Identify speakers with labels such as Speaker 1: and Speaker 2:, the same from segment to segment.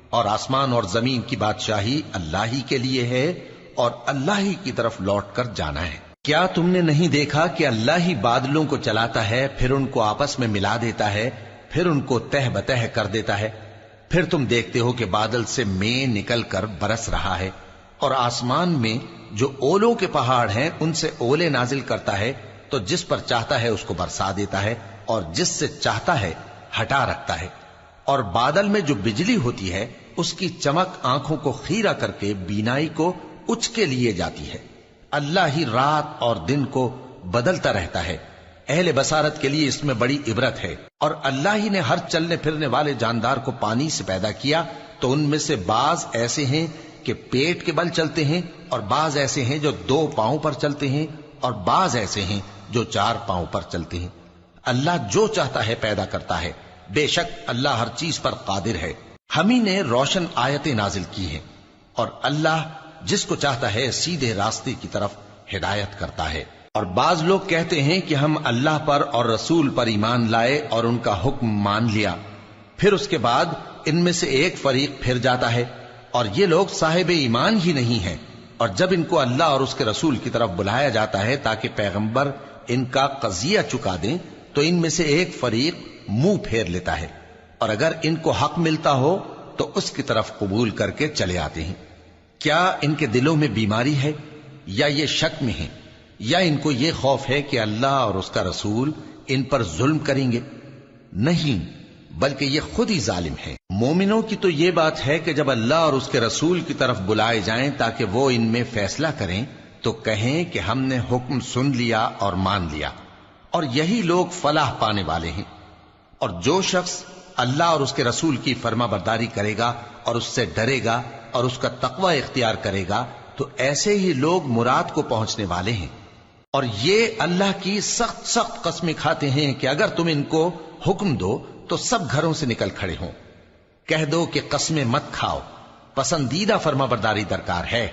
Speaker 1: اور آسمان اور زمین کی بادشاہی اللہ ہی کے لیے ہے اور اللہ ہی کی طرف لوٹ کر جانا ہے۔ کیا تم نے نہیں دیکھا کہ اللہ ہی بادلوں کو چلاتا ہے، پھر ان کو آپس میں ملا دیتا ہے، پھر ان کو تہ بتہ کر دیتا ہے؟ پھر تم دیکھتے ہو کہ بادل سے مے نکل کر برس رہا ہے، اور آسمان میں جو اولوں کے پہاڑ ہیں ان سے اولے نازل کرتا ہے، تو جس پر چاہتا ہے اس کو برسا دیتا ہے اور جس سے چاہتا ہے ہٹا رکھتا ہے۔ اور بادل میں جو بجلی ہوتی ہے اس کی چمک آنکھوں کو خیرہ کر کے بینائی کو اچکے لیے جاتی ہے۔ اللہ ہی رات اور دن کو بدلتا رہتا ہے، اہل بصارت کے لیے اس میں بڑی عبرت ہے۔ اور اللہ ہی نے ہر چلنے پھرنے والے جاندار کو پانی سے پیدا کیا، تو ان میں سے بعض ایسے ہیں کہ پیٹ کے بل چلتے ہیں، اور بعض ایسے ہیں جو 2 پاؤں پر چلتے ہیں، اور بعض ایسے ہیں جو 4 پاؤں پر چلتے ہیں۔ اللہ جو چاہتا ہے پیدا کرتا ہے، بے شک اللہ ہر چیز پر قادر ہے۔ ہم ہی نے روشن آیتیں نازل کی ہیں، اور اللہ جس کو چاہتا ہے سیدھے راستے کی طرف ہدایت کرتا ہے۔ اور بعض لوگ کہتے ہیں کہ ہم اللہ پر اور رسول پر ایمان لائے اور ان کا حکم مان لیا، پھر اس کے بعد ان میں سے ایک فریق پھر جاتا ہے، اور یہ لوگ صاحب ایمان ہی نہیں ہیں۔ اور جب ان کو اللہ اور اس کے رسول کی طرف بلایا جاتا ہے تاکہ پیغمبر ان کا قضیہ چکا دیں، تو ان میں سے ایک فریق منہ پھیر لیتا ہے، اور اگر ان کو حق ملتا ہو تو اس کی طرف قبول کر کے چلے آتے ہیں۔ کیا ان کے دلوں میں بیماری ہے، یا یہ شک میں ہیں، یا ان کو یہ خوف ہے کہ اللہ اور اس کا رسول ان پر ظلم کریں گے؟ نہیں، بلکہ یہ خود ہی ظالم ہے۔ مومنوں کی تو یہ بات ہے کہ جب اللہ اور اس کے رسول کی طرف بلائے جائیں تاکہ وہ ان میں فیصلہ کریں، تو کہیں کہ ہم نے حکم سن لیا اور مان لیا، اور یہی لوگ فلاح پانے والے ہیں۔ اور جو شخص اللہ اور اس کے رسول کی فرما برداری کرے گا اور اس سے ڈرے گا اور اس کا تقوی اختیار کرے گا، تو ایسے ہی لوگ مراد کو پہنچنے والے ہیں۔ اور یہ اللہ کی سخت سخت قسمیں کھاتے ہیں کہ اگر تم ان کو حکم دو تو سب گھروں سے نکل کھڑے ہوں۔ کہہ دو کہ قسمیں مت کھاؤ، پسندیدہ فرما برداری درکار ہے،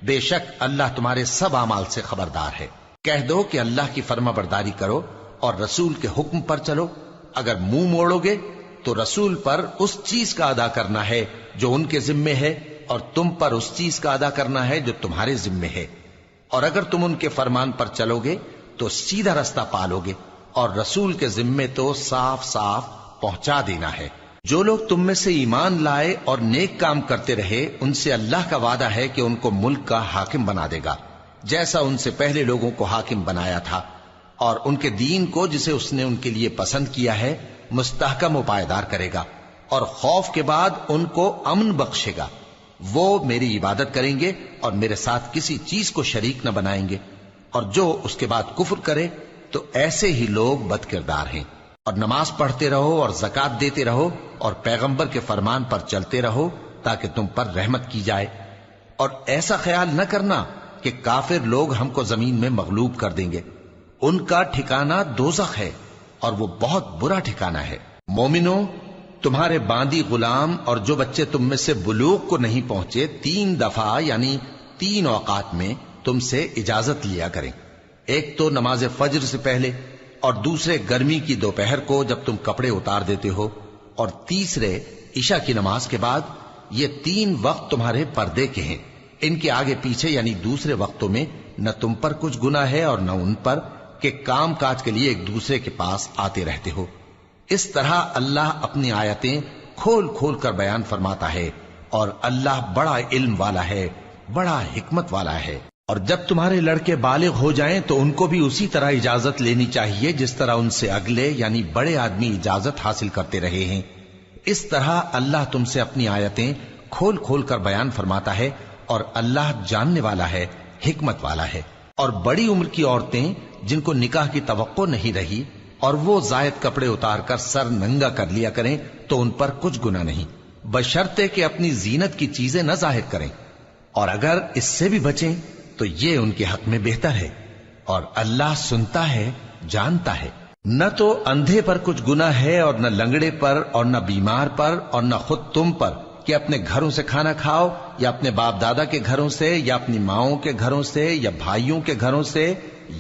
Speaker 1: بے شک اللہ تمہارے سب اعمال سے خبردار ہے۔ کہہ دو کہ اللہ کی فرما برداری کرو اور رسول کے حکم پر چلو، اگر منہ موڑو گے تو رسول پر اس چیز کا ادا کرنا ہے جو ان کے ذمے ہے، اور تم پر اس چیز کا ادا کرنا ہے جو تمہارے ذمے ہے۔ اور اگر تم ان کے فرمان پر چلو گے تو سیدھا رستہ پالو گے، اور رسول کے ذمے تو صاف صاف پہنچا دینا ہے۔ جو لوگ تم میں سے ایمان لائے اور نیک کام کرتے رہے، ان سے اللہ کا وعدہ ہے کہ ان کو ملک کا حاکم بنا دے گا، جیسا ان سے پہلے لوگوں کو حاکم بنایا تھا، اور ان کے دین کو جسے اس نے ان کے لیے پسند کیا ہے مستحکم و پائیدار کرے گا، اور خوف کے بعد ان کو امن بخشے گا۔ وہ میری عبادت کریں گے اور میرے ساتھ کسی چیز کو شریک نہ بنائیں گے، اور جو اس کے بعد کفر کرے تو ایسے ہی لوگ بد کردار ہیں۔ اور نماز پڑھتے رہو اور زکوٰۃ دیتے رہو اور پیغمبر کے فرمان پر چلتے رہو تاکہ تم پر رحمت کی جائے۔ اور ایسا خیال نہ کرنا کہ کافر لوگ ہم کو زمین میں مغلوب کر دیں گے، ان کا ٹھکانہ دوزخ ہے اور وہ بہت برا ٹھکانہ ہے۔ مومنوں، تمہارے باندی غلام اور جو بچے تم میں سے بلوغ کو نہیں پہنچے 3 دفعہ یعنی 3 اوقات میں تم سے اجازت لیا کریں، ایک تو نماز فجر سے پہلے، اور دوسرے گرمی کی دوپہر کو جب تم کپڑے اتار دیتے ہو، اور تیسرے عشاء کی نماز کے بعد۔ یہ 3 وقت تمہارے پردے کے ہیں، ان کے آگے پیچھے یعنی دوسرے وقتوں میں نہ تم پر کچھ گناہ ہے اور نہ ان پر، کہ کام کاج کے لیے ایک دوسرے کے پاس آتے رہتے ہو۔ اس طرح اللہ اپنی آیتیں کھول کھول کر بیان فرماتا ہے، اور اللہ بڑا علم والا ہے، بڑا حکمت والا ہے۔ اور جب تمہارے لڑکے بالغ ہو جائیں تو ان کو بھی اسی طرح اجازت لینی چاہیے جس طرح ان سے اگلے یعنی بڑے آدمی اجازت حاصل کرتے رہے ہیں۔ اس طرح اللہ تم سے اپنی آیتیں کھول کھول کر بیان فرماتا ہے، اور اللہ جاننے والا ہے، حکمت والا ہے۔ اور بڑی عمر کی عورتیں جن کو نکاح کی توقع نہیں رہی اور وہ زائد کپڑے اتار کر سر ننگا کر لیا کریں تو ان پر کچھ گناہ نہیں، بشرطے کہ اپنی زینت کی چیزیں نہ ظاہر کریں، اور اگر اس سے بھی بچیں تو یہ ان کے حق میں بہتر ہے، اور اللہ سنتا ہے، جانتا ہے۔ نہ تو اندھے پر کچھ گناہ ہے اور نہ لنگڑے پر اور نہ بیمار پر اور نہ خود تم پر کہ اپنے گھروں سے کھانا کھاؤ، یا اپنے باپ دادا کے گھروں سے، یا اپنی ماؤں کے گھروں سے، یا بھائیوں کے گھروں سے،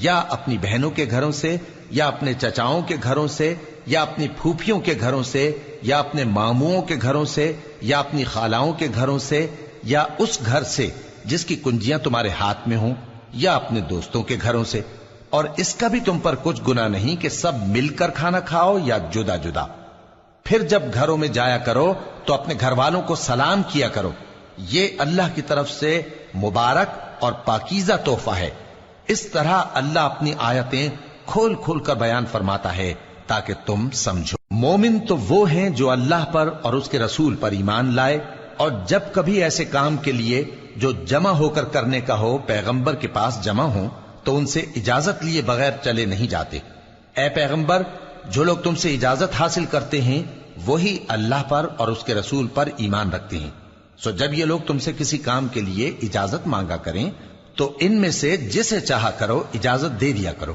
Speaker 1: یا اپنی بہنوں کے گھروں سے، یا اپنے چچاؤں کے گھروں سے، یا اپنی پھوپھیوں کے گھروں سے، یا اپنے ماموؤں کے گھروں سے، یا اپنی خالاؤں کے گھروں سے یا اس گھر سے جس کی کنجیاں تمہارے ہاتھ میں ہوں یا اپنے دوستوں کے گھروں سے، اور اس کا بھی تم پر کچھ گناہ نہیں کہ سب مل کر کھانا کھاؤ یا جدا جدا۔ پھر جب گھروں میں جایا کرو تو اپنے گھر والوں کو سلام کیا کرو، یہ اللہ کی طرف سے مبارک اور پاکیزہ تحفہ ہے۔ اس طرح اللہ اپنی آیتیں کھول کھول کر بیان فرماتا ہے تاکہ تم سمجھو۔ مومن تو وہ ہیں جو اللہ پر اور اس کے رسول پر ایمان لائے، اور جب کبھی ایسے کام کے لیے جو جمع ہو کر کرنے کا ہو پیغمبر کے پاس جمع ہوں تو ان سے اجازت لیے بغیر چلے نہیں جاتے۔ اے پیغمبر، جو لوگ تم سے اجازت حاصل کرتے ہیں وہی اللہ پر اور اس کے رسول پر ایمان رکھتے ہیں، سو جب یہ لوگ تم سے کسی کام کے لیے اجازت مانگا کریں تو ان میں سے جسے چاہا کرو اجازت دے دیا کرو،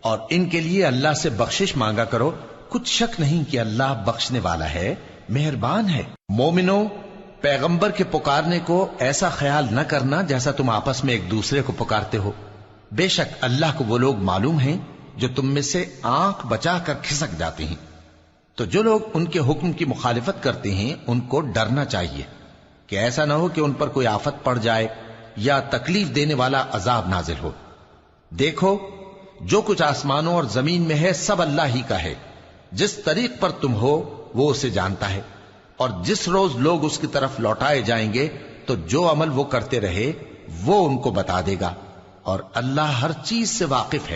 Speaker 1: اور ان کے لیے اللہ سے بخشش مانگا کرو، کچھ شک نہیں کہ اللہ بخشنے والا ہے، مہربان ہے۔ مومنو، پیغمبر کے پکارنے کو ایسا خیال نہ کرنا جیسا تم آپس میں ایک دوسرے کو پکارتے ہو، بے شک اللہ کو وہ لوگ معلوم ہیں جو تم میں سے آنکھ بچا کر کھسک جاتے ہیں۔ تو جو لوگ ان کے حکم کی مخالفت کرتے ہیں ان کو ڈرنا چاہیے کہ ایسا نہ ہو کہ ان پر کوئی آفت پڑ جائے یا تکلیف دینے والا عذاب نازل ہو۔ دیکھو، جو کچھ آسمانوں اور زمین میں ہے سب اللہ ہی کا ہے، جس طریق پر تم ہو وہ اسے جانتا ہے، اور جس روز لوگ اس کی طرف لوٹائے جائیں گے تو جو عمل وہ کرتے رہے وہ ان کو بتا دے گا، اور اللہ ہر چیز سے واقف ہے۔